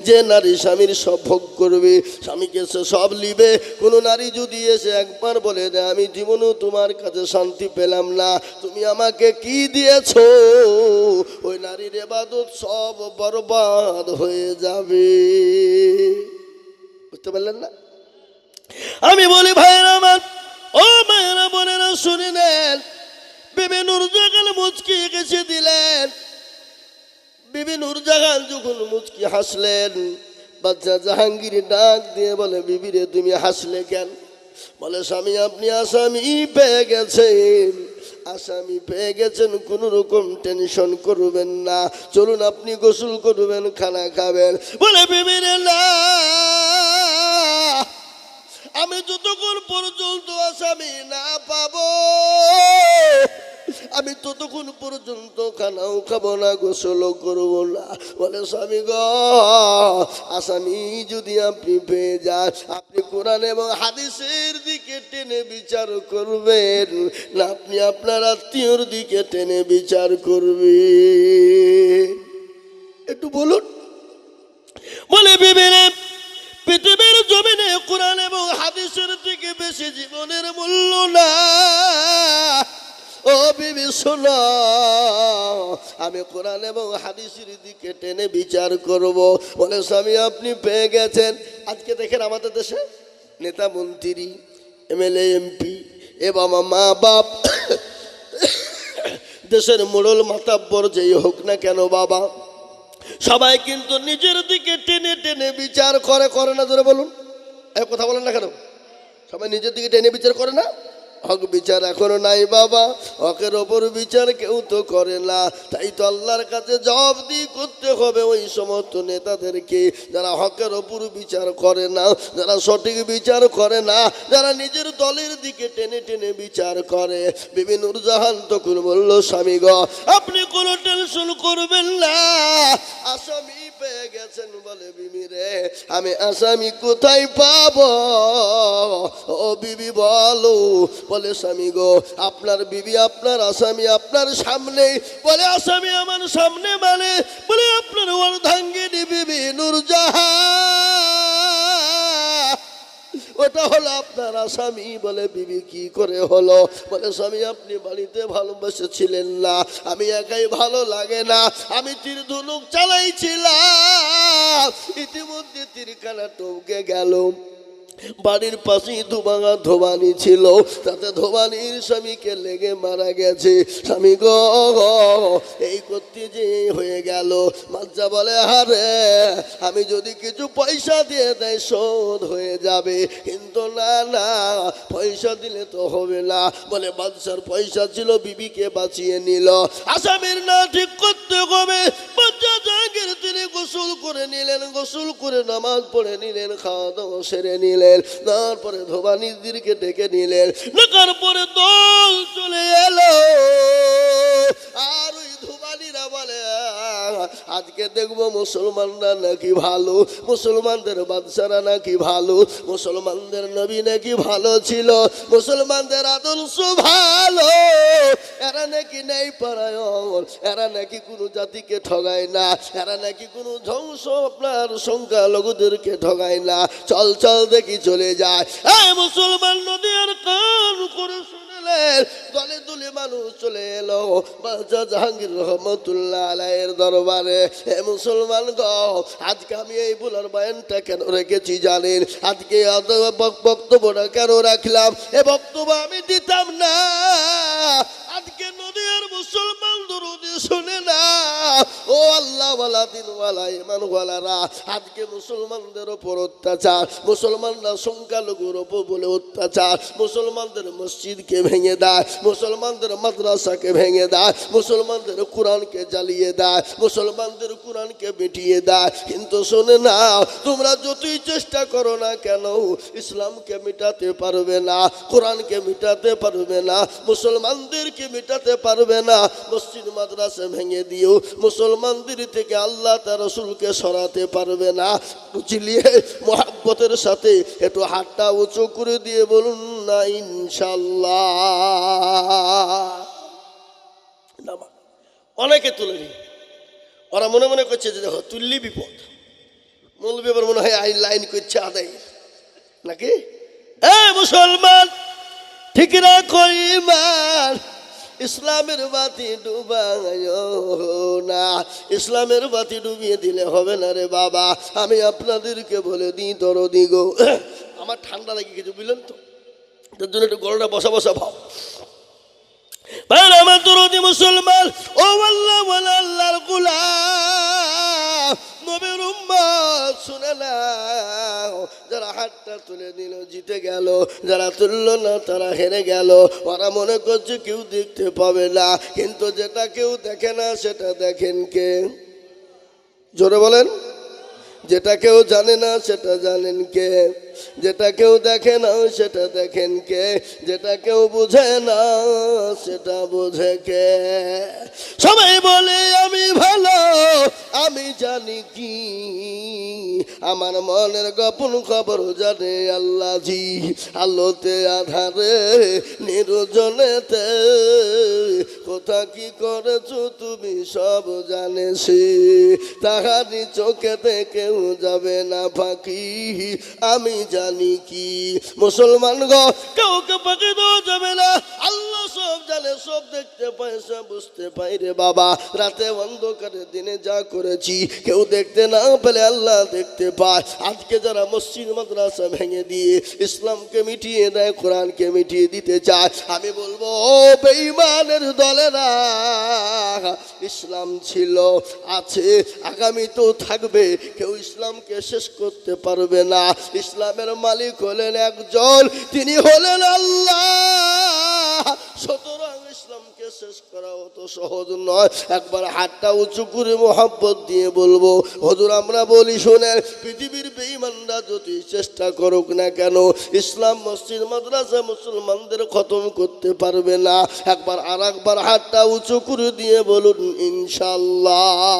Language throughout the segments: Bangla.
যে নারী স্বামীর সব ভোগ করবে, স্বামীকে সে সব লিবে। কোনো নারী যদি এসে একবার বলে দেয় আমি জীবনেও তোমার কাছে শান্তি পেলাম না, তুমি আমাকে কি দিয়েছো, ওই নারীর ইবাদত সব বরবাদ হয়ে যাবে। বুঝতে পারলেন না? আমি বলি ভাইরা আমার, ও মায়েরা বোনেরা শুনে নেন। বিবি নূরজাহান মুচকি হেসে দিলেন। বিবি নূরজাহান যখন মুচকি হাসলেন, বাচ্চা জাহাঙ্গীর ডাক দিয়ে বলে বিবি রে তুমি হাসলে কেন? বলে স্বামী আপনি আসামি পেয়ে গেছেন, আসামি পেয়ে গেছেন, কোনো রকম টেনশন করবেন না, চলুন আপনি গোসল করবেন, খানা খাবেন। বলে বিবি রে না, আমি যতক্ষণ পর্যন্ত আসামি না পাবো আমি ততক্ষণ পর্যন্ত খানাও খাবো না, গোসলও করবো না। বলে স্বামী গো, আসামি যদি আপনি পেয়ে যান, আপনি কোরআন এবং হাদিসের দিকে টেনে বিচার করবেন না আপনি আপনার আত্মীয়র দিকে টেনে বিচার করবেন? একটু বলুন। বলে বিবেনে পৃথিবীর জমিনে কোরআন এবং হাদিসের থেকে বেশি জীবনের মূল্য না। ও বিবি শোনো, আমি কোরআন এবং হাদিসের দিকে টেনে বিচার করব। বলে স্বামী আপনি পেয়ে গেছেন। আজকে দেখেন আমাদের দেশে নেতা মন্ত্রী, এমএলএ, এমপি এবং মা বাপ, দেশের মোড়ল মাতাব্বর যেই হোক না কেন বাবা, সবাই কিন্তু নিজের দিকে টেনে টেনে বিচার করে। করে না? জোরে বলুন, কথা বলেন না কেন? সবাই নিজের দিকে টেনে বিচার করে না? হক বিচার এখনো নাই বাবা, হকের ওপর বিচার কেউ তো করে না। তাই তো আল্লাহর কাছে জবাবদিহি করতে হবে ওই সমস্ত নেতাদেরকে যারা হকের ওপর বিচার করে না, যারা সঠিক বিচার করে না, যারা নিজের দলের দিকে টেনে টেনে বিচার করে। বিবি নূরজাহান তখন বলল স্বামী গো আপনি কোনো টেনশন করবেন না, আসামি পেয়ে গেছেন। বলে বিবি রে আমি আসামি কোথায় পাবো? ও বিবি বলো। বলে স্বামী গো আপনার বিবি আপনার আসামি আপনার সামনে। বলে আসামি আমার সামনে মানে? বলে আপনার অর্ধাঙ্গিনী বিবি নূরজাহান, ওটা হলো আপনার আসামি। বলে বিবি কি করে হলো? বলে স্বামী আপনি বাড়িতে ভালোবেসেছিলেন না, আমি একাই ভালো লাগে না, আমি তীর ধনুক চালাইছিলাম, ইতিমধ্যে তীরখানা টপকে গেল। বাড়ির পাশেই দুভাঙা ধোবানি ছিল, তাতে ধোবানির স্বামীকে লেগে মারা গেছে। স্বামী গো এই করতে যে হয়ে গেল। বাচ্চা বলে আরে আমি যদি কিছু পয়সা দিয়ে দেয় শোধ হয়ে যাবে, কিন্তু না না পয়সা দিলে তো হবে না। বলে বাদশার পয়সা ছিল, বিবিকে বাঁচিয়ে নিল। আসামির না ঠিক করতে হবে। বাচ্চা জাহাঙ্গীর তিনি গোসল করে নিলেন, গোসল করে নামাজ পড়ে নিলেন, খাওয়া দাওয়া সেরে নিলেন। তারপরে ধোবানিদেরকে ডেকে নিলেন, ডাকার পরে দল চলে এলো। আর ওই ধোবানিরা বলে আজকে দেখবো মুসলমানরা নাকি ভালো, মুসলমানদের বাদশারা নাকি ভালো, মুসলমানদের নবী নাকি ভালো ছিল, মুসলমানদের আদর্শ ভালো, এরা নাকি নেই পরায়ণ, এরা নাকি কোনো জাতিকে ঠগায় না, এরা নাকি কোনো ধ্বংস আপনার সংখ্যালঘুদেরকে ঠগায় না। চল চল দেখি চলে যায়। এই মুসলমান নদী আর কান করে শুনলেন, দলে দলে মানুষ চলে এলো বাদশা জাহাঙ্গীর রহমতুল্লাহ আলাইহির দরবারে। হে মুসলমান গো, আজকে আমি এই বুলার বায়ানটা কেন রেখেছি জানেন? আজকে বক্তব্যটা কেন রাখলাম? এ বক্তব্য আমি দিতাম না আজকে নদী আর মুসলমান দরুদি শুনে না। ও আল্লাহ ওয়ালা দিন ওয়ালা ইমান ওয়ালারা, আজকে মুসলমানদের ওপর অত্যাচার, মুসলমানরা সংখ্যালঘুর ওপর বলে অত্যাচার, মুসলমানদের মসজিদকে ভেঙে দেয়, মুসলমানদের মাদ্রাসাকে ভেঙে দেয়, মুসলমানদের কোরআনকে জ্বালিয়ে দেয়, মুসলমানদের কোরআনকে মিটিয়ে দেয়। কিন্তু শোনে না, তোমরা যতই চেষ্টা করো না কেন ইসলামকে মিটাতে পারবে না, কোরআনকে মিটাতে পারবে না, মুসলমানদেরকে মিটাতে পারবে না। মসজিদ মাদ্রাসা ভেঙে দিও, মুসলমানদের থেকে আল্লাহ তার রাসূলকে সরাতে পারবে না। বুঝলিয়ে মোহাব্বতের সাথে একটু হাতটা উঁচু করে দিয়ে বলুন না ইনশাল্লাহ। অনেকে তুলেনি, ওরা মনে মনে করছে যে দেখো তুললি বিপদ, মৌলবী আবার মনে হয় আইন লাইন করছে আদায় নাকি? মুসলমান ঠিক রাখো ঈমান, ইসলামের বাতি ডুবাইও না। ইসলামের বাতি ডুবিয়ে দিলে হবে না রে বাবা। আমি আপনাদেরকে বলে দিই দরদি গো, আমার ঠান্ডা লাগে কিছু বুঝলেন তো, তার জন্য একটু গলাটা বসা বসা ভাব। আমার দরদি মুসলমান, ও আল্লাহ ওয়ালা আল্লাহর গোলাম নবীর উম্মত শুনে নাও, যারা হাতটা তুলে দিল জিতে গেল, যারা তুললো না তারা হেরে গেল। ওরা মনে করছে কেউ দেখতে পাবে না, কিন্তু যেটা কেউ দেখে না সেটা দেখেন কে? জোরে বলেন। যেটা কেউ জানে না সেটা জানেন কে? যেটা কেউ দেখে না সেটা দেখেন কে? যেটা কেউ বুঝে না সেটা বোঝে কে? সবাই বলে আমি ভালো, আমি জানি কি, আমার মনের গোপন খবর জানে আল্লাহ জি। আলোতে আধারে নির্জনেতে কোথা কি করেছো তুমি সব জানেছি, তাহারি চোখেতে কেউ যাবে না ফাঁকি, আমি জানি কি। মুসলমান গো, কাউকে ফাঁকি দেওয়া যাবে না। আল্লাহ সব জানে, সব দেখতে পায়, সব বুঝতে পাই রে বাবা। রাতে অন্ধকারে দিনে যা করেছি কেউ দেখতে না পেলে আল্লাহ দেখতে পায়। আজকে যারা মসজিদ মাদ্রাসা ভেঙে দিয়ে ইসলামকে মিটিয়ে দেয়, কোরআনকে মিটিয়ে দিতে চায়, আমি বলবো ও বেঈমানের দলেরা, ইসলাম ছিল, আছে, আগামী তো থাকবে। কেউ ইসলামকে শেষ করতে পারবে না। ইসলামের মালিক হলেন একজন, তিনি হলেন আল্লাহ। সুতরাং ইসলামকে শেষ করা অত সহজ নয়। একবার হাতটা উঁচু করে মোহাব্বত দিয়ে বলবো, হুজুর আমরা বলি শোনেন, পৃথিবীর বেঈমানরা যদি চেষ্টা করুক না কেন, ইসলাম মসজিদ মাদ্রাসা মুসলমানদের খতম করতে পারবে না। একবার আর একবার হাতটা উঁচু করে দিয়ে বলুন ইনশাআল্লাহ।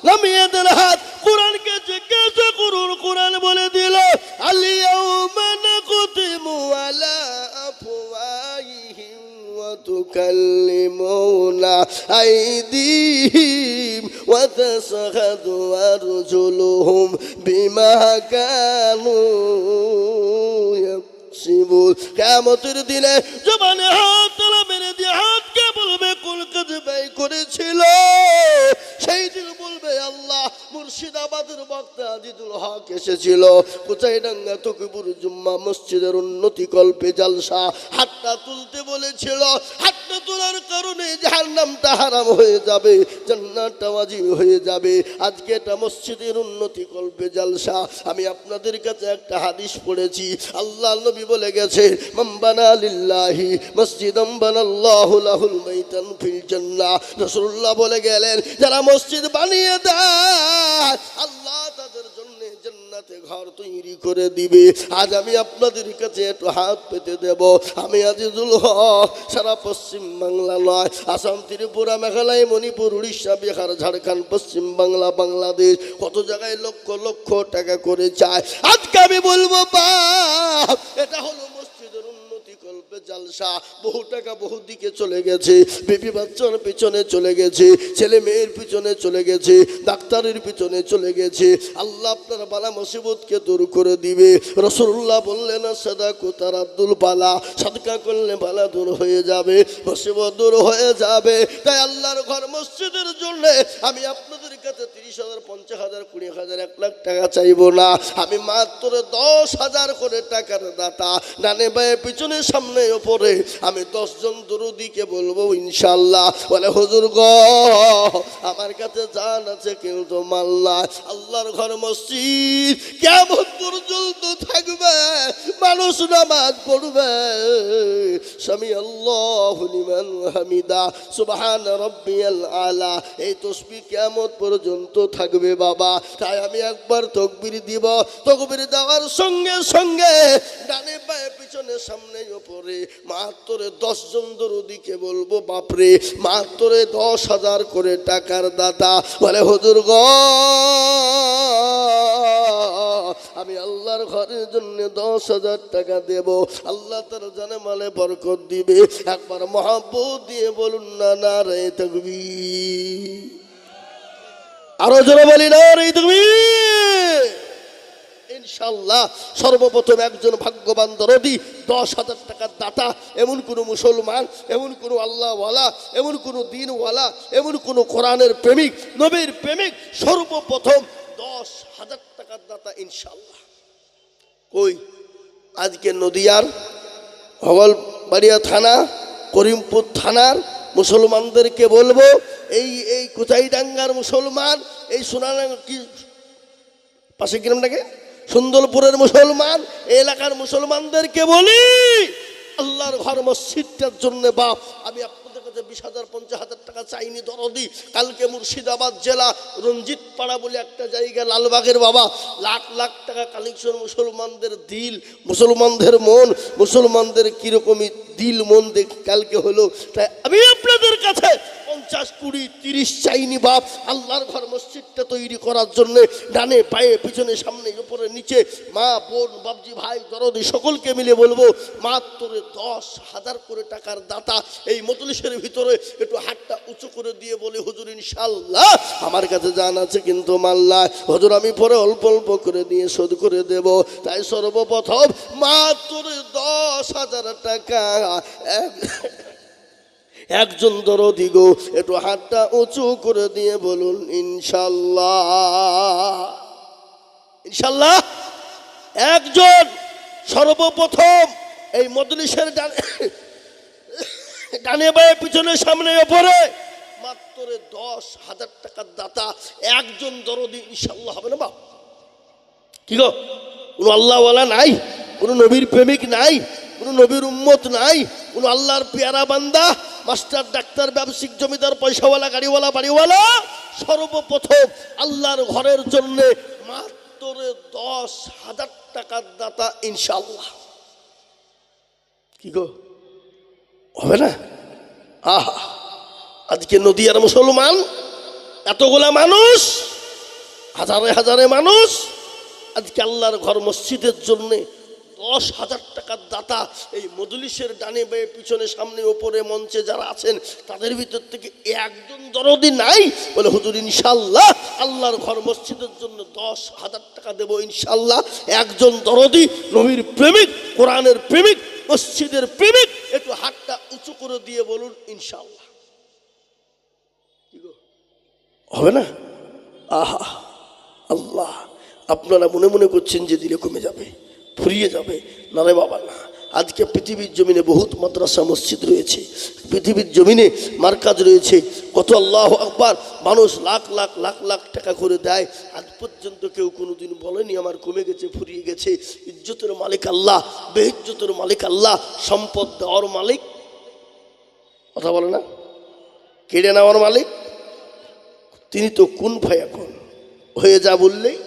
নামিয়ে দেন হাত, কোরআনকে জিজ্ঞাসা করুন। কোরআন বলে দিল আল-ইয়াউমা নাখতিমু আলা আফওয়াহিহিম ওয়া তুকাল্লিমুনা আইদিহিম ওয়া তাশহাদু আরজুলুহুম বিমা কানু ইয়াকসিবুন। কিয়ামতের দিনে জবানে হাত তোলা মেরে দিয়ে হাতকে বলবে কোন কাজ ব্যয় করেছিল। সেই দিন বলবে আল্লাহ, মুর্শিদাবাদের বক্তা আজিজুল হক এসেছিল, কোচাইডাঙ্গা তকিবুর জুম্মা মসজিদের উন্নতি কল্পে জালসা, হাতটা তুলতে বলেছিল। হাতটা তোলার কারণে জাহান্নামটা হারাম হয়ে যাবে, জান্নাতটা ওয়াজিব হয়ে যাবে। আজকে এটা মসজিদের উন্নতি কল্পে জালসা। আমি আপনাদের কাছে একটা হাদিস পড়েছি, আল্লাহ নবী বলে গেছে, মান বানা লিল্লাহি মসজিদান বানাল্লাহু লাহুল বাইতান ফিল জান্নাহ। রাসূলুল্লাহ বলে গেলেন, যারা মসজিদ বানিয়ে দেয় আল্লাহ তাদের জন্য জান্নাতে ঘর তৈরি করে দিবে। আজ আমি আপনাদের কাছে একটু হাত পেতে দেব। আমি আজিজুল হক সারা পশ্চিম বাংলা নয়, আসাম, ত্রিপুরা, মেঘালয়, মণিপুর, উড়িষ্যা, বিহার, ঝাড়খণ্ড, পশ্চিম বাংলা, বাংলাদেশ, কত জায়গায় লক্ষ লক্ষ টাকা করে চায়। আজকে আমি বলবো বাপ, এটা হলো মসজিদের উন্নতি কল্পে জালসা। বহু টাকা বহু দিকে চলে গেছে, বিবি বাচ্চার পিছনে চলে গেছে, ছেলে মেয়ের পিছনে চলে গেছে, ডাক্তারের পিছনে চলে গেছে। আল্লাহ আপনার বালা মুসিবতকে দূর করে দিবে। রাসূলুল্লাহ বললেন সাদাকু তারাদ্দুল বালা, সাদকা করলে বালা দূর হয়ে যাবে, মুসিবত দূর হয়ে যাবে। তাই আল্লাহর ঘর মসজিদের জন্য আমি আপনাদের কাছে 30,000, 50,000, 20,000, 1 লাখ টাকা চাইবো না। আমি মাত্র 10,000 করে টাকার দাতা, ডানে বায়ে পিছনে সামনে ওপরে আমি 10 জন দরুদিকে বলবো ইনশাআল্লাহ। বলে হুজুর গো, আমার কাছে জান আছে কিন্তু মাল নাই। আল্লাহর ঘর মসজিদ কিয়ামত পর্যন্ত থাকবে, মানুষ নামাজ পড়বে, সামি আল্লাহু লিমান হামিদা, সুবহান রাব্বিয়াল আলা, এই তাসবিহ কিয়ামত পর্যন্ত থাকবে বাবা। তাই আমি একবার তাকবীর দিব, তাকবীর দেওয়ার সঙ্গে সঙ্গে ডানে বায়ে পিছনে সামনে ওপরে মাত্র 10 জন দরুদিকে বলবো বাপরে, মাত্র 10,000 করে টাকার দাতা। বলে হুজুর গো, আমি আল্লাহর ঘরের জন্য 10,000 টাকা দেব, আল্লাহ তার জানে মালে বরকত দিবে। একবার মহব্বত দিয়ে বলুন না নারে তাকবীর। আরো জোরে বলি নারে তাকবীর। ইনশাআল্লাহ। সর্বপ্রথম একজন ভাগ্যবান দরদি 10,000 টাকার দাতা, এমন কোনো মুসলমান, এমন কোনো আল্লাহওয়ালা, এমন কোনো দিনওয়ালা, এমন কোনো কোরআনের প্রেমিক, নবীর প্রেমিক, সর্বপ্রথম 10,000 টাকার দাতা ইনশাআল্লাহ। কই আজকে নদিয়ার হগলবাড়িয়া থানা, করিমপুর থানার মুসলমানদেরকে বলবো, এই কোচাইডাঙ্গার মুসলমান, এই সোনাডাঙ্গা কি পাশে গ্রামটাকে সুন্দরপুরের মুসলমান, এই এলাকার মুসলমানদেরকে বলি, আল্লাহর ঘর মসজিদটার জন্য বাপ আমি আপনাদের কাছে 20,000 50,000 টাকা চাইনি দরদি। কালকে মুর্শিদাবাদ জেলা রঞ্জিত পাড়া বলে একটা জায়গা, লালবাগের বাবা, লাখ লাখ টাকা কালেকশন। মুসলমানদের দিল, মুসলমানদের মন, মুসলমানদের কিরকমই দিল মন দেখ কালকে হলো। তাই আমি আপনাদের কাছে 50 20 30 চাইনি বাপ, আল্লাহর ঘর মসজিদটা তৈরি করার জন্য ডানে পায়ে পিছনে সামনে উপরে নিচে মা বোন বাবজি ভাই দরদি সকলকে মিলে বলবো, মাত্র 10,000 করে টাকার দাতা এই মজলিসের ভিতরে একটু হাতটা উঁচু করে দিয়ে বলি, হুজুর ইনশাআল্লাহ আমার কাছে জান আছে কিন্তু মাল্লা হুজুর আমি পরে অল্প অল্প করে দিয়ে শোধ করে দেব। তাই সর্বপ্রথম মাত্র 10,000 টাকা একজন দরদি গো একটু হাতটা উঁচু করে দিয়ে বলুন ইনশাআল্লাহ। ইনশাআল্লাহ একজন সর্বপ্রথম এই মজলিসের ডানে বায়ে পিছনে সামনে ওপরে মাত্র 10,000 টাকার দাতা একজন দরদি ইনশাআল্লাহ হবে না বাপ? কি গো কোনো আল্লাহওয়ালা নাই, কোনো নবীর প্রেমিক নাই, কোনো নবীর উম্মত নাই, কোনো আল্লাহর পেয়ারা বান্দা, মাস্টার ডাক্তার ব্যবসায়িক জমিদার পয়সাওয়ালা গাড়িওয়ালা বাড়িওয়ালা, সর্বপ্রথম আল্লাহর ঘরের জন্য মাত্র 10,000 টাকার দাতা ইনশাআল্লাহ। কি গো হবে না? আহা আজকে নদিয়ার মুসলমান এতগুলা মানুষ, হাজারে হাজারে মানুষ আজকে আল্লাহর ঘর মসজিদের জন্য 10,000 টাকার দাতা এই মজলিসের ডানে বায়ে পিছনে সামনে ওপরে মঞ্চে যারা আছেন তাদের ভিতর থেকে একজন দরদি নাই বলে হুজুর ইনশাআল্লাহ আল্লাহর ঘর মসজিদের জন্য 10,000 টাকা দেব ইনশাআল্লাহ। একজন দরদি নবীর প্রেমিক, কোরআনের প্রেমিক, মসজিদের প্রেমিক একটু হাতটা উঁচু করে দিয়ে বলুন ইনশাআল্লাহ। হবে না? আহা আল্লাহ আপনারা মনে মনে করছেন যে দিলে কমে যাবে, ফুরিয়ে যাবে, না রে বাবা না। আজকে পৃথিবীর জমিনে বহুত মাদ্রাসা মসজিদ রয়েছে, পৃথিবীর জমিনে মার্কাজ রয়েছে, কত আল্লাহ আকবার মানুষ লাখ লাখ লাখ লাখ টাকা করে দেয়। আজ পর্যন্ত কেউ কোনোদিন বলেনি আমার কমে গেছে, ফুরিয়ে গেছে। ইজ্জতের মালিক আল্লাহ, বেইজ্জতের মালিক আল্লাহ, সম্পদ দেওয়ার মালিক, কথা বলে না, কেড়ে নেওয়ার মালিক তিনি তো কোন ফায়াকুন, হয়ে যা বললেই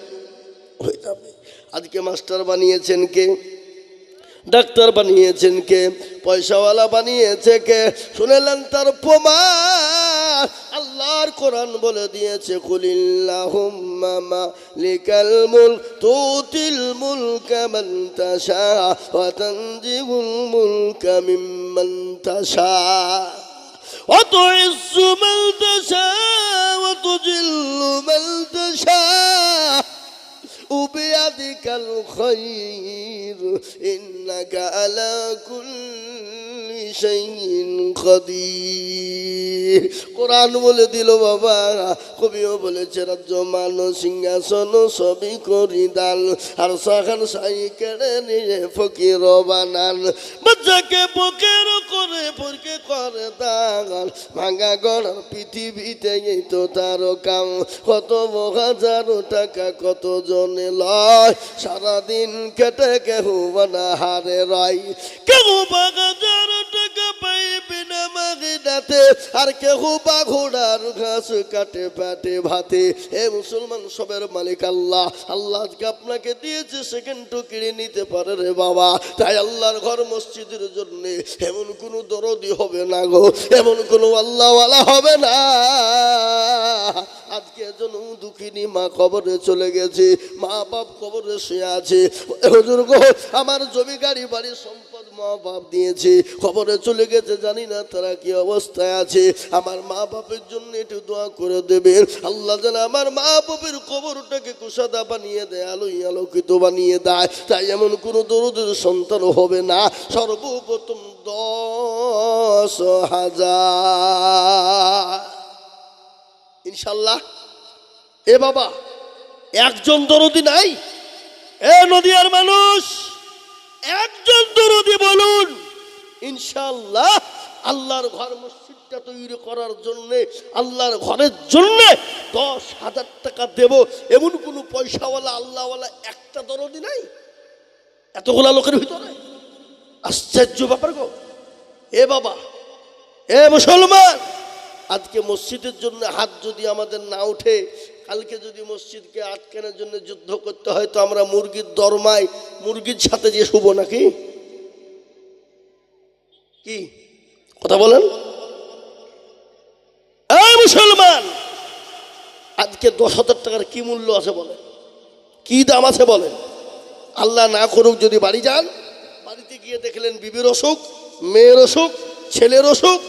হয়ে যাবে। আজকে মাস্টার বানিয়েছেন কে, ডাক্তার বানিয়েছেন কে, পয়সাওয়ালা বানিয়েছে কে? শুনেলেন তার প্রমাণ আল্লাহর কোরআন বলে দিয়েছে, কুলিল্লাহুম্মা মালিকাল মুলক তুতিল মুলকা মান তাশা ওয়া তানজিউল মুলকা মিম্মান তাশা ওয়া তুইজ্জু মান তাশা ওয়া তুজিল্লু মান তাশা বিয়াদিকাল খায়র ইন্নাকা আলা কুল্লি শাইইন কাদির। কোরআন বলে দিল বাবা, কবিও বলেছে রাজ্য মান সিংহাসন সবই করি দান, আর সাখান সাই কেড়ে নিয়ে ফকির বানান। বাচ্চাকে পকের করে পরকে করে দান, ভাঙা গড়ার পৃথিবীতে এই তো তার কাম। কত হাজার টাকা কত জনে লয়, সারাদিন কেটে কেহু বানাহারে রয়। কেহু হাজার টাকা পাইবে না মাগিনাতে, আর কেহু বা ঘোড়ার ঘাস কাটে পেটে ভাতে। এ মুসলমান সবের মালিক আল্লাহ। আল্লাহ আজকে আপনাকে দিয়েছে, সেকেন্ডও কিনে নিতে পারে রে বাবা। তাই আল্লাহর ঘর মসজিদের জন্য এমন কোনো দরদি হবে না গো, এমন কোনো আল্লাহওয়ালা হবে না। আজকে যেন দুঃখিনী মা কবরে চলে গেছে, মা বাপ কবরে শুয়ে আছে। হুজুর গো আমার জমি গাড়ি বাড়ি সম্পদ মা বাপ দিয়েছে, খবরে চলে গেছে, জানি না তারা কি অবস্থায় আছে। আমার মা বাপের জন্য একটু দোয়া করে দেবেন। আল্লাহ যেন আমার মা বাপের কবরটাকে কুশাদা বানিয়ে দেয়, আলোয় আলোকিত বানিয়ে দেয়। তাই এমন কোনো দরদের সন্তান হবে না। সর্বপ্রথম 10,000 ইনশাল্লাহ। এ বাবা, একজন দরদি নাই? এ নদিয়ার মানুষ, একজন দরদি বলুন ইনশাল্লাহ। আল্লাহর ঘর মসজিদটা তৈরি করার জন্য, আল্লাহর ঘরের জন্য 10,000 টাকা দেব, এমন কোনো পয়সাওয়ালা আল্লাহওয়ালা একটা দরদি নাই এতগুলা লোকের ভিতরে? আশ্চর্য ব্যাপার গো। এ বাবা, এ মুসলমান, আজকে মসজিদের জন্য হাত যদি আমাদের না ওঠে, কালকে যদি মসজিদকে আটকানোর জন্য যুদ্ধ করতে হয়, তো আমরা মুরগির দরমায় মুরগির সাথে যে শুভ নাকি? কি কথা বলেন? এই মুসলমান, আজকে 10,000 টাকার কি মূল্য আছে বলেন? কি দাম আছে বলেন? আল্লাহ না করুক যদি বাড়ি যান, বাড়িতে গিয়ে দেখলেন বিবির অসুখ, মেয়ের অসুখ, ছেলের অসুখ,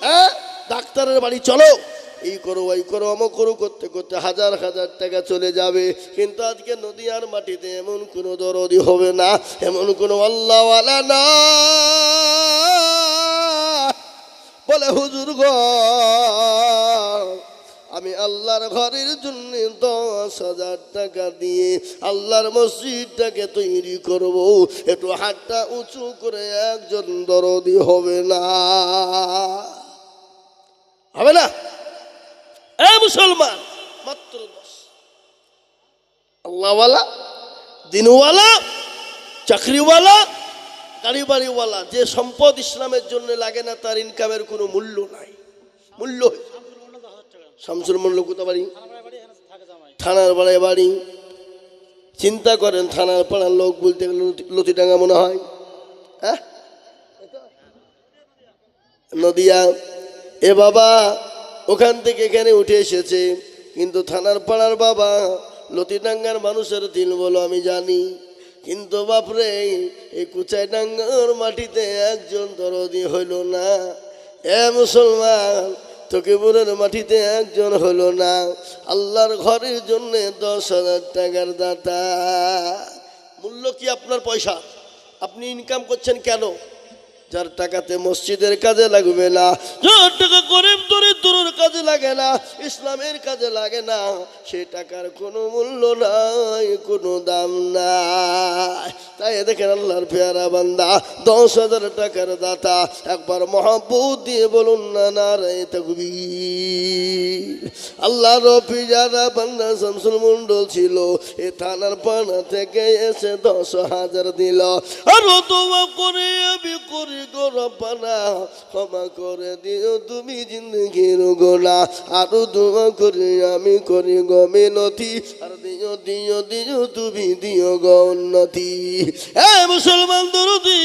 হ্যাঁ, ডাক্তারের বাড়ি চলো, এই করো ওই করো অমুক করো করতে করতে হাজার হাজার টাকা চলে যাবে। কিন্তু আজকে নদিয়ার মাটিতে এমন কোনো দরদি হবে না, এমন কোনো আল্লাহওয়ালা না বলে হুজুর গো, আমি আল্লাহর ঘরের জন্য 10,000 টাকা দিয়ে আল্লাহর মসজিদটাকে তৈরি করব। একটু হাতটা উঁচু করে একজন দরদি হবে না? হবে না? এ মুসলমান, মাত্র 10। আল্লাহওয়ালা, দিনওয়ালা, চাকরিওয়ালা, গাড়ি বাড়িওয়ালা, যে সম্পদ ইসলামের জন্য লাগে না, তার ইনকামের কোনো মূল্য নাই। মূল্য শামসুর মোল্লা কোথা বাড়ি? থানার পাড়ায় বাড়ি। চিন্তা করেন, থানার পাড়ার লোক বলতে গেলে লতিডাঙ্গা মনে হয়, হ্যাঁ, নদিয়া। এ বাবা, ওখান থেকে এখানে উঠে এসেছে, কিন্তু থানার পাড়ার বাবা, লতিডাঙ্গার মানুষের দিল বলো আমি জানি। কিন্তু বাপরে, এই কুচাইডাঙ্গার মাটিতে একজন দরদি হইল না। এ মুসলমান, তকিপুরের মাটিতে একজন হলো না। আল্লাহর ঘরের জন্য 10,000 টাকার দাতা। মূল্য কি আপনার পয়সা? আপনি ইনকাম করছেন কেন? যার টাকাতে মসজিদের কাজে লাগবে না, যার টাকা গরিব দরিদ্রের কাজে লাগে না, ইসলামের কাজে লাগে না, সে টাকার কোনো মূল্য নাই, কোনো দাম নাই। তাই দেখেন আল্লাহর পেয়ারা বান্দা 10,000 টাকার দাতা। একবার মহব্বত দিয়ে বলুন না নারায়ে তাকবীর। আল্লাহর পিয়ারা বান্দা শামসুল মন্ডল ছিল, এ থানার পানা থেকে এসে 10,000 দিল। আর দোয়া করে আমি করি গো রব্বানা, ক্ষমা করে দিও তুমি জিন্দগির গুনাহ। আরো দোয়া করে আমি করি গো মিনতি, আর দিও দিও দিও তুমি দিও গো উন্নতি। এ মুসলমান দরদি,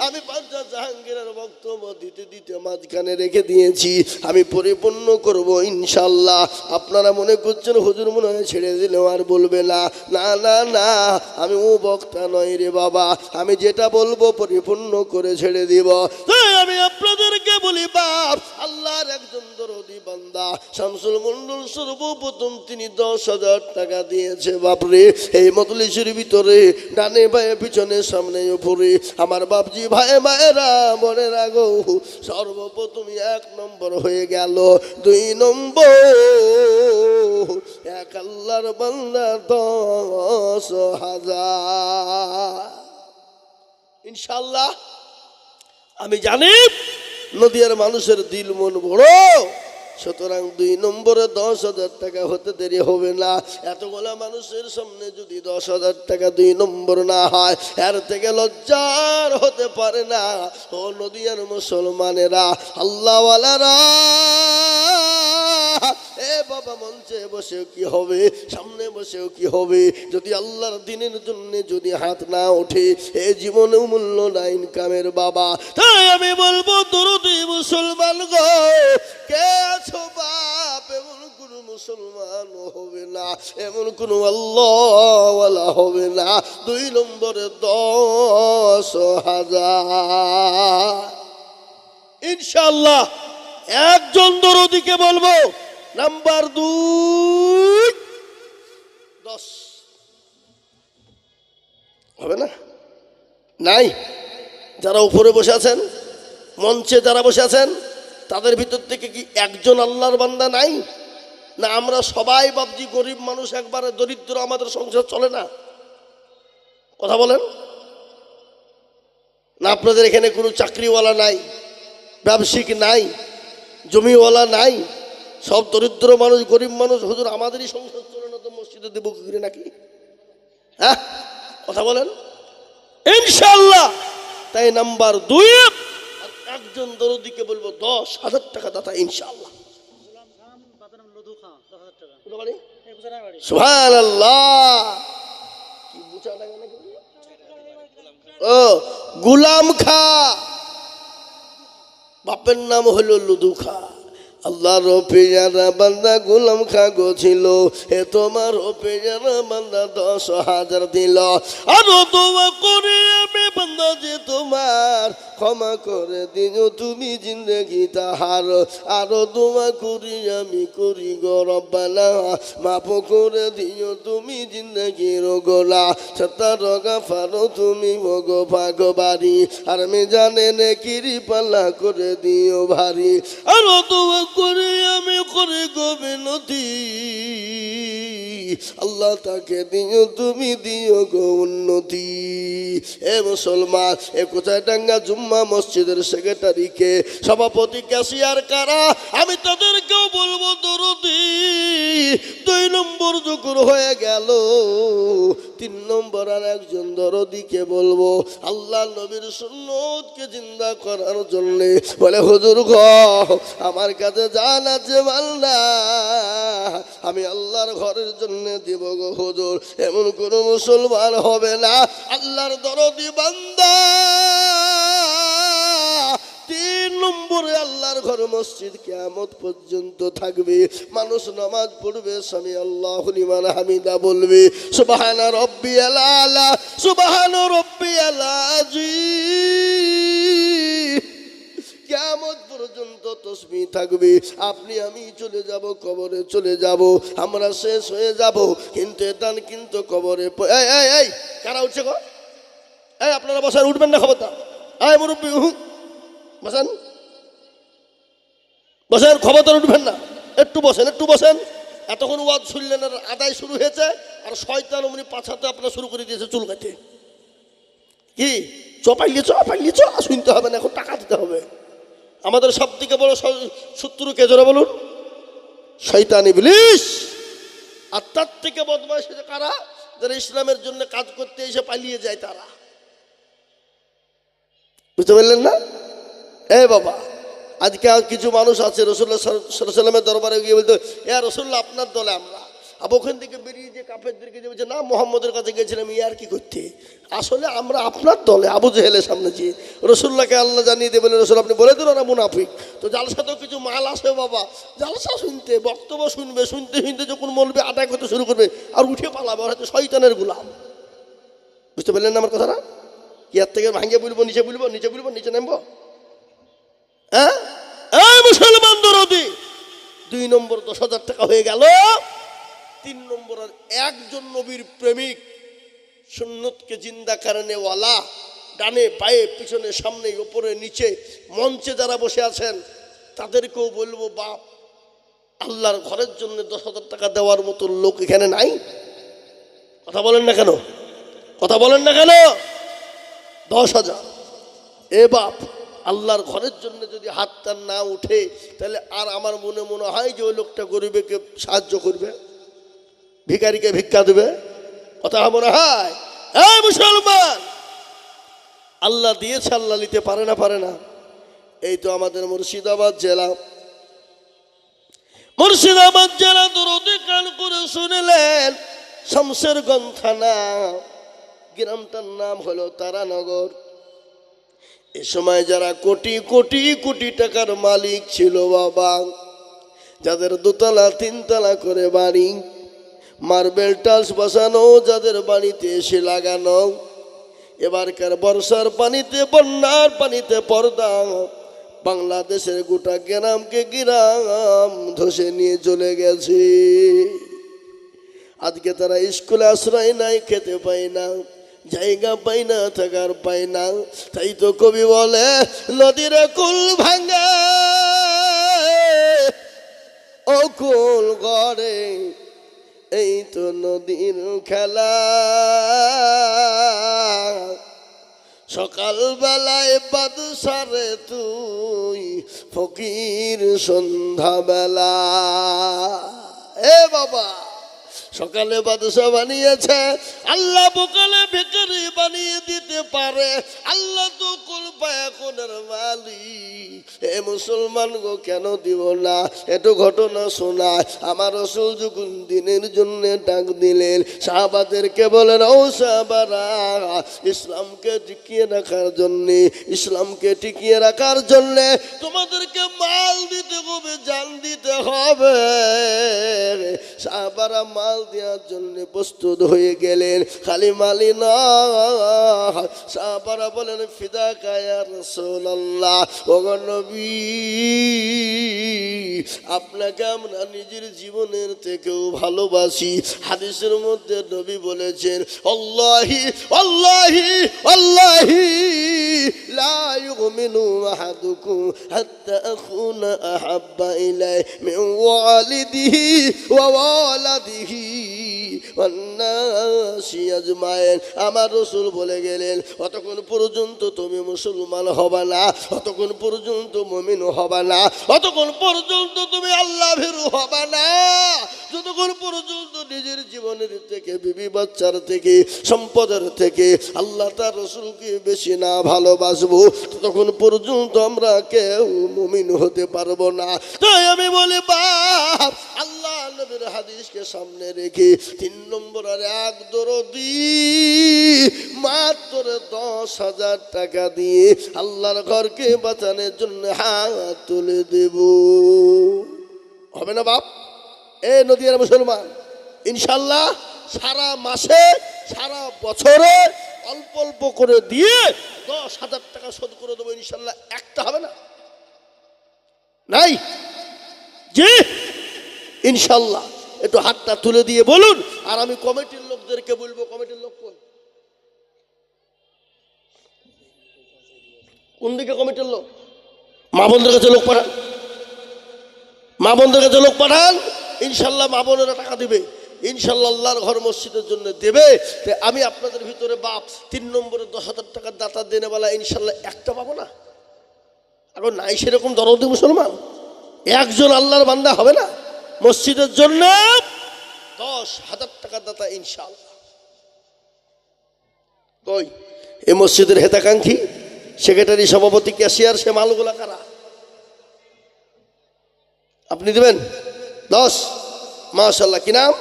আমি পাঁচটা জাহাঙ্গীরের বক্তব্য দিতে দিতে মাঝখানে রেখে দিয়েছি, আমি পরিপূর্ণ করব ইনশাল্লাহ। আপনারা মনে করছেন হুজুর মনে হয় ছেড়ে দিলেও আর বলবে না। না না না, আমি ও বক্তা নয় রে বাবা, আমি যেটা বলবো পরিপূর্ণ করে ছেড়ে দিব। তাই আমি আপনাদেরকে বলি, বাপ, আল্লাহর একজন দরদি বান্দা শামসুল মন্ডল সর্বপ্রথম তিনি 10,000 টাকা দিয়েছে। বাপরে, এই মজলিসের ভিতরে ডানে বায়ে পিছনে সামনে উপরে আমার বাপজি ভাই মায়েরা মনে রাখো, সর্বপ্রথম 1 নম্বর হয়ে গেল, 2 নম্বর এক আল্লাহর বান্দা 10,000 ইনশাল্লাহ। আমি জানি নদিয়ার মানুষের দিল মন বড়, সুতরাং 2 নম্বরে 10,000 টাকা হতে দেরি হবে না। এতগুলা মানুষের সামনে যদি 10,000 টাকা 2 নম্বর না হয়, এর থেকে লজ্জার হতে পারে না। ও নদিয়ার মুসলমানেরা, আল্লাহওয়ালারা, এ বাবা, মঞ্চে বসেও কি হবে, সামনে বসেও কি হবে, যদি আল্লাহর দিনের জন্য যদি হাত না ওঠে, এ জীবনে মূল্য না ইনকামের বাবা। তাই আমি বলবো দরদি মুসলমান গো, কে আছো বাপ, এমন কোনো মুসলমান হবে না, এমন কোনো আল্লাহওয়ালা হবে না। 2 নম্বরে 10,000 ইনশাআল্লাহ। একজন দরদিকে বলবো নাম্বার 2 10 হবে না? নাই? যারা উপরে বসে আছেন, মঞ্চে যারা বসে আছেন, তাদের ভিতর থেকে কি একজন আল্লাহর বান্দা নাই? না আমরা সবাই বাপজি গরিব মানুষ, একবারে দরিদ্র, আমাদের সংসার চলে না? কথা বলেন না? আপনাদের এখানে কোনো চাকরিওয়ালা নাই, ব্যবসায়িক নাই, জমিওয়ালা নাই, সব দরিদ্র মানুষ, গরিব মানুষ। হুজুর আমাদেরই সংসার চলে না, তো মসজিদে দেবো কি করে নাকি? হ্যাঁ, কথা বলেন ইনশাআল্লাহ। তাই নাম্বার 2 একজন দরদিকে বলবো 10,000 টাকা দাতা ইনশাআল্লাহ। সুবহানাল্লাহ। কি বুঝা লাগে নাকি? ও গুলাম খা, বাপের নাম হলো লুদু খা। আল্লাহর পেয়ারা বান্দা গুলাম খা গো ছিল, এ তোমার পেয়ারা বান্দা 10,000 দিল। আরো দোয়া করে আমি বান্দা যে তোমার, ক্ষমা করে দিও তুমি জিন্দেগি তাহার। আরো দোয়া করি আমি করি গো রব্বানা, মাফ করে দিও তুমি জিন্দেগির গোলা। ছাতার গাফারো তুমি মগো ভাগবাড়ি, আর আমি জানে নে কিরি পাল্লা করে দিও ভারী। আরো দোয়া করে আমি করে গো বিনতি, আল্লাহ তাকে দিও তুমি দিও গো উন্নতি। এ মুসলমান, এ কোথায় ডাঙ্গা জুম্মা মসজিদের সেক্রেটারিকে, সভাপতি, ক্যাশিয়ার কারা, আমি তাদেরকেও বলবো দরদি। 2 নম্বর যখন হয়ে গেল, 3 নম্বর আর একজন দরদিকে বলবো আল্লাহ নবীর সুন্নতকে জিন্দা করার জন্য। বলে হুজুর গো, আমার কাছে জান আছে মাল্লা, আমি আল্লাহর ঘরের জন্য দিব গো হুজুর। এমন কোনো মুসলমান হবে না আল্লাহর দরদি বান্দা। 3 নম্বরে আল্লাহর ঘর মসজিদ কিয়ামত পর্যন্ত থাকবে। মানুষ নামাজ পড়বে, সামি আল্লাহু লিমান হামিদা বলবে, সুবহানা রাব্বিয়াল আলা, সুবহানা রাব্বিয়াল আযীম। কিয়ামত পর্যন্ত তাসবিহ থাকবে। আপনি আমি চলে যাব, কবরে চলে যাব, আমরা শেষ হয়ে যাব, কিন্তু এদান কিন্তু কবরে। এই এই এই কারা উঠছে গো? এই আপনারা বসেন, উঠবেন না খবরদার। এই মুরব্বি বসেন, বসেন, খবরদার উঠবেন না। একটু বসেন, একটু বসেন। এতক্ষণ ওয়াজ শুনলেন, আর আদায় শুরু হয়েছে, আর শয়তান অমনি পাছাতে আপনার শুরু করে দিয়েছে চুল কাটে। কি চপাইলে শুনতে হবে না, এখন টাকা দিতে হবে। আমাদের সব থেকে বড় শত্রু কে জোরে বলুন? শয়তান ইবলিস। আর তার থেকে বদমাইশ কারা? যারা ইসলামের জন্য কাজ করতে এসে পালিয়ে যায় তারা। বুঝতে পারলেন না? এ বাবা, আজকে কিছু মানুষ আছে রাসূলুল্লাহ সাল্লাল্লাহু আলাইহি ওয়াসাল্লামের দরবারে গিয়ে বলতো, ইয়া রাসূলুল্লাহ আপনার দলে আমরা। আর ওখান থেকে বেরিয়ে যে কাফেরদেরকে যে বলছে না মুহাম্মদের কাছে গেছিলাম ইয়ার কি করতে, আসলে আমরা আপনার দলে। আবু জেহেলের সামনে যে রাসূলুল্লাহকে আল্লাহ জানিয়ে দিয়ে বলে, রাসূল আপনি বলে দিন ওরা মুনাফিক। তো জালসাতেও কিছু মাল আসে বাবা, জালসা শুনতে, বক্তব্য শুনবে, শুনতে শুনতে যখন মৌলবি আদায় করতে শুরু করবে আর উঠে পালাবে, ওরা হয়তো শয়তানের গোলাম। বুঝতে পারলেন না আমার কথাটা? কি এর থেকে ভাঙিয়ে বলবো, নিচে বলবো, নিচে বলবো, নিচে নামবো? হ্যাঁ, এই মুসলমান দরদি, 2 নম্বর 10,000 টাকা হয়ে গেল। 3 নম্বর আর একজন নবীর প্রেমিক, সুন্নতকে জিন্দা করনে ওয়ালা, ডানে বায়ে পিছনে সামনে উপরে নিচে মঞ্চে যারা বসে আছেন তাদেরকেও বলবো, বাপ আল্লাহর ঘরের জন্য 10,000 টাকা দেওয়ার মতো লোক এখানে নাই? কথা বলেন না কেন? কথা বলেন না কেন? 10,000। এ বাপ, আল্লাহর ঘরের জন্য যদি হাতটা না উঠে, তাহলে আর আমার মনে হয় যে ওই লোকটা গরিবকে সাহায্য করবে, ভিখারিকে ভিক্ষা দেবে। কথা মনে হয়? এই মুসলমান, আল্লাহ দিয়েছে, আল্লাহ নিতে পারে না? পারে না? এই তো আমাদের মুর্শিদাবাদ জেলা, মুর্শিদাবাদ জেলা দরদি কান করে শুনলেন, শামসেরগঞ্জ থানা, গ্রামটার নাম হলো তারানগর। এ সময় যারা কোটি কোটি কোটি টাকার মালিক ছিল বাবা, যাদের দোতলা তিনতলা করে বাড়ি, মার্বেল টাইলস বসানো যাদের বাড়িতে এসে লাগানো, এবারকার বর্ষার পানিতে বন্যার পানিতে পর্দা বাংলাদেশের গোটা গ্রামকে গ্রাম ধসে নিয়ে চলে গেছে। আজকে তারা স্কুলে আশ্রয় নাই, খেতে পায় না, জায়গা পাই না, থাকার পাই না। তাই তো কবি বলে নদীর কুল ভাঙে ও কুল গড়ে, এই তো নদীর খেলা। সকাল বেলায় বাদশারে তুই ফকির সন্ধ্যা বেলা। এ বাবা, সকালে বাদশা বানিয়েছে আল্লাহ, বোকালে ভিখারি বানিয়ে দিতে পারে আল্লাহ। তো কুল ফায়াকুনের মালিক। এ মুসলমান গো, কেন দিব না? একটু ঘটনা শোনায়। আমার রাসূল যখন দিনের জন্য ডাক দিলেন, সাহাবাদেরকে বলেন, ও সাহাবারা, ইসলামকে টিকিয়ে রাখার জন্যে, ইসলামকে টিকিয়ে রাখার জন্যে তোমাদেরকে মাল দিতে হবে, জান দিতে হবে। সাহাবারা মাল দেওয়ার জন্য প্রস্তুত হয়ে গেলেন। খালি মালি না, সাহাবারা বলেন, ফিদাকা ইয়া রাসূলুল্লাহ, ও নবী, আপনাকে আমরা নিজের জীবনের থেকেও ভালোবাসি। হাদিসের মধ্যে নবী বলেছেন, আল্লাহি আল্লাহি আল্লাহি লা ইউমিনু আহাদুকুম হাত্তা আকুনা আহাব্বা ইলাইহি মিন ওয়ালিদিহি ওয়া ওয়ালাদিহি ওয়ান নাসি আজমাইন। আমার রাসূল বলে গেলেন, অতক্ষণ পর্যন্ত তুমি মুসলমান হবে না, অতক্ষণ পর্যন্ত মুমিন হবে না, অতক্ষণ পর্যন্ত তুমি আল্লাহ ভীরু হবে না, যতক্ষণ পর্যন্ত নিজের জীবনের থেকে, বিবি বাচ্চার থেকে, সম্পদের থেকে আল্লাহ তার রাসূলকে বেশি না ভালোবাসবো, ততক্ষণ পর্যন্ত আমরা কেউ মুমিন হতে পারবো না। তাই আমি বলি, বাপ, আল্লাহ নবীর হাদিসকে সামনে রেখে 3 নম্বর আর এক দরদি মাত্র 10,000 টাকা দিয়ে আল্লাহর ঘরকে বাঁচানোর জন্য হাত তুলে দেব। হবে না বাপ? এ নদিয়ার মুসলমান, ইনশাল্লাহ সারা মাসে সারা বছরে অল্প অল্প করে দিয়ে 10,000 টাকা শোধ করে দেবো ইনশাল্লাহ। একটা হবে না? নাই জি ইনশাল্লাহ। একটু হাতটা তুলে দিয়ে বলুন। আর আমি কমিটির লোকদেরকে বলবো, কমিটির লোক কোন দিকে? কমিটির লোক মা বোনদের কাছে লোক পাঠান, মা বোনদের কাছে লোক পাঠান, ইনশাল্লাহ মা বোনেরা টাকা দিবে, ইনশাল্লাহ আল্লাহর ঘর মসজিদের জন্য দেবে। আমি আপনাদের ভিতরে বাপ 3 নম্বরে 10,000 টাকার দাতা দেনেওয়ালা ইনশাল্লাহ একটা পাবো না? এখন নাই সেরকম দরদি মুসলমান, একজন আল্লাহর বান্দা হবে না মসজিদের জন্য 10,000 টাকার দাতা ইনশাল্লাহ। কই এই মসজিদের হেতাকাঙ্ক্ষী, সেক্রেটারি, সভাপতি, ক্যাশিয়ার, সে মালগুলা কারা? আপনি দেবেন 10? মাশাআল্লাহ। কি নাম?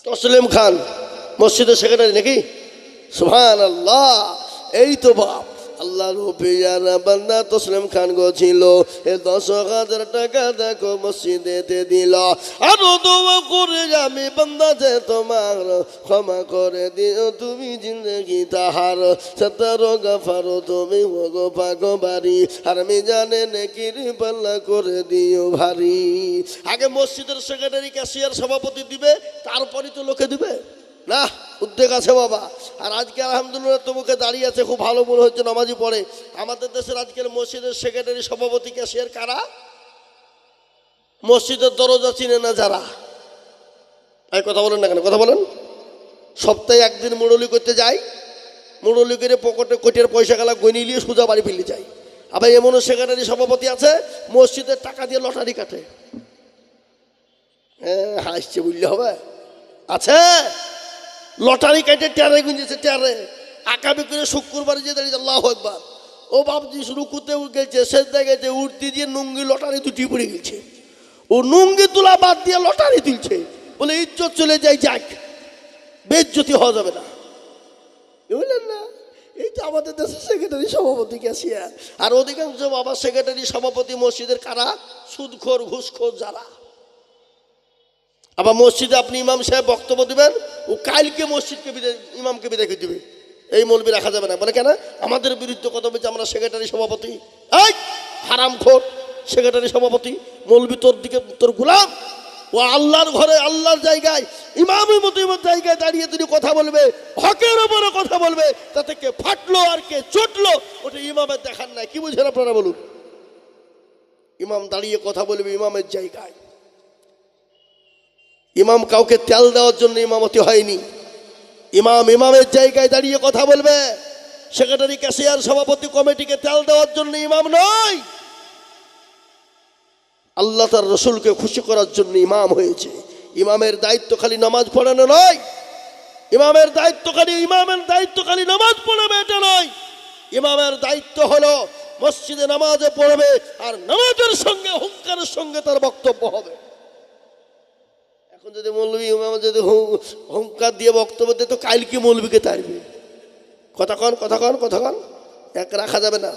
তসলিম খান, মসজিদের সেক্রেটারি নাকি? সুবহানাল্লাহ। এই তো বাপ, আল্লাহর পেয়ারা বান্দা তসলিম খান গো ছিল। 10,000 টাকা দেখো মসজিদেতে দিল। আরো দোয়া করে আমি বান্দা যে তোমার ক্ষমা করে দিও তুমি জিন্দগি তাহার, সতর গফারো তুমি ওগো পাগো বাড়ি, আর আমি জানে নেকির পাল্লা করে দিও ভারী। আগে মসজিদের সেক্রেটারি, ক্যাশিয়ার, সভাপতি দিবে, তারপরই তো লোকে দিবে না। উদ্যোগ আছে বাবা। আর আজকে আলহামদুলিল্লাহ তোমাকে দাঁড়িয়ে আছে, খুব ভালো মনে হচ্ছে, নামাজি পড়ে। আমাদের দেশের আজকের মসজিদের সেক্রেটারি, সভাপতি, ক্যাশিয়ার কারা? মসজিদের দরজা চিনে না যারা। এই কথা বলেন না কেন? কথা বলেন। সপ্তাহে একদিন মুরলি করতে যাই, মুরলি করে পকেটে কোটির পয়সা গেলা গনি নিয়ে সোজা বাড়ি ফেলে যায়। আবার এমনও সেক্রেটারি, সভাপতি আছে মসজিদের টাকা দিয়ে লটারি কাটে। হ্যাঁ, হাসছে বুঝলে হবে। আছে লটারি কাটে টেরে গুঁজেছে, টেরে আকাবি করে শুক্রবার যে দাঁড়িয়ে আল্লাহু আকবার, ও বাপজি শুরু করতে গেছে, সেজদা গেছে, উঠতে দিয়ে নুঙ্গি লটারি দুটি পড়ে গেছে। ও নুঙ্গি তোলা বাদ দিয়ে লটারি তুলছে, বলে ইজ্জত চলে যায়, যাক বেজ্জতি হওয়া যাবে না, বুঝলেন না? এই যে আমাদের দেশের সেক্রেটারি সভাপতি ক্যাশিয়ার, আর অধিকাংশ বাবা সেক্রেটারি সভাপতি মসজিদের কারা? সুদখোর ঘুষখোর যারা। আবার মসজিদে আপনি ইমাম সাহেব বক্তব্য দিবেন, ও কালকে মসজিদকে ইমামকে বিদায় করে দিবে, এই মৌলবি রাখা যাবে না। বলে কেন? আমাদের বিরুদ্ধে কথা বলছে, আমরা সেক্রেটারি সভাপতি। এই হারামখোর সেক্রেটারি সভাপতি মৌলবি, তোর দিকে তোর গোলাম। ও আল্লাহর ঘরে আল্লাহর জায়গায় ইমামের মতো জায়গায় দাঁড়িয়ে তিনি কথা বলবে, হকের ওপরে কথা বলবে, তাতে কে ফাটলো আর কে চটলো ওটা ইমামের দেখার নাই। কি বুঝেন আপনারা বলুন? ইমাম দাঁড়িয়ে কথা বলবে ইমামের জায়গায়। ইমাম কাউকে তেল দেওয়ার জন্য ইমামতি হয়নি। ইমাম ইমামের জায়গায় দাঁড়িয়ে কথা বলবে। সেক্রেটারি ক্যাশিয়ার সভাপতি কমিটিকে তেল দেওয়ার জন্য ইমাম নয়, আল্লাহ তার রসুলকে খুশি করার জন্য ইমাম হয়েছে। ইমামের দায়িত্ব খালি নামাজ পড়ানো নয়, ইমামের দায়িত্ব খালি নামাজ পড়াবে এটা নয়। ইমামের দায়িত্ব হলো মসজিদে নামাজে পড়বে, আর নামাজের সঙ্গে হুঙ্কারের সঙ্গে তার বক্তব্য হবে। এখন যদি মৌলবী ইমাম যদি হুঙ্কার দিয়ে বক্তব্য দেয়, তো কালকে মৌলবীকে তাড়বে। কথা কন এক রাখা যাবে না।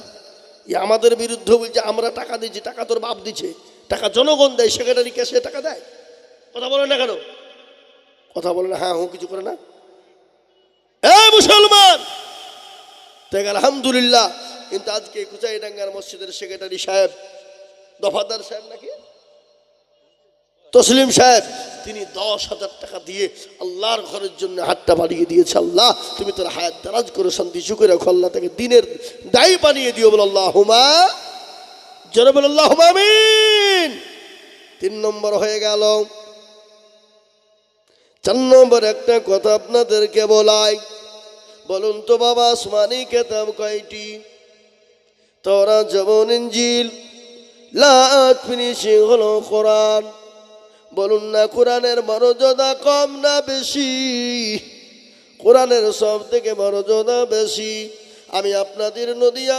আমাদের বিরুদ্ধে বলছে আমরা টাকা দিচ্ছি, টাকা তোর বাপ দিচ্ছে, টাকা জনগণ দেয়, সেক্রেটারি ক্যাশে টাকা দেয়। কথা বলে না কেন? কথা বলে না, হ্যাঁ কিছু করে না। মুসলমান দেখ আলহামদুলিল্লাহ, কিন্তু আজকে কুচাইডাঙ্গার মসজিদের সেক্রেটারি সাহেব, দফাদার সাহেব নাকি তসলিম সাহেব, তিনি 10,000 টাকা দিয়ে আল্লাহর ঘরের জন্য হাতটা বাড়িয়ে দিয়েছে। আল্লাহ তুমি তোর হায়াত দারাজ করে শান্তি সুখে রাখো, আল্লাহ তাকে দিনের দায়ী বানিয়ে দিও। বল আল্লাহুম্মা, জোরে বল আল্লাহুম্মা আমিন। 3 নম্বর হয়ে গেল। 4 নম্বর একটা কথা আপনাদেরকে বলাই। বলুন তো বাবা, আসমানি কিতাব কয়টি? তাওরাত, জবুর, ইনজিল, লাট ফিনিশিং হলো কোরআন। বলুন না, কোরআনের মর্যাদা কম না বেশি? কোরআনের সব থেকে মর্যাদা বেশি। আমি আপনাদের নদিয়া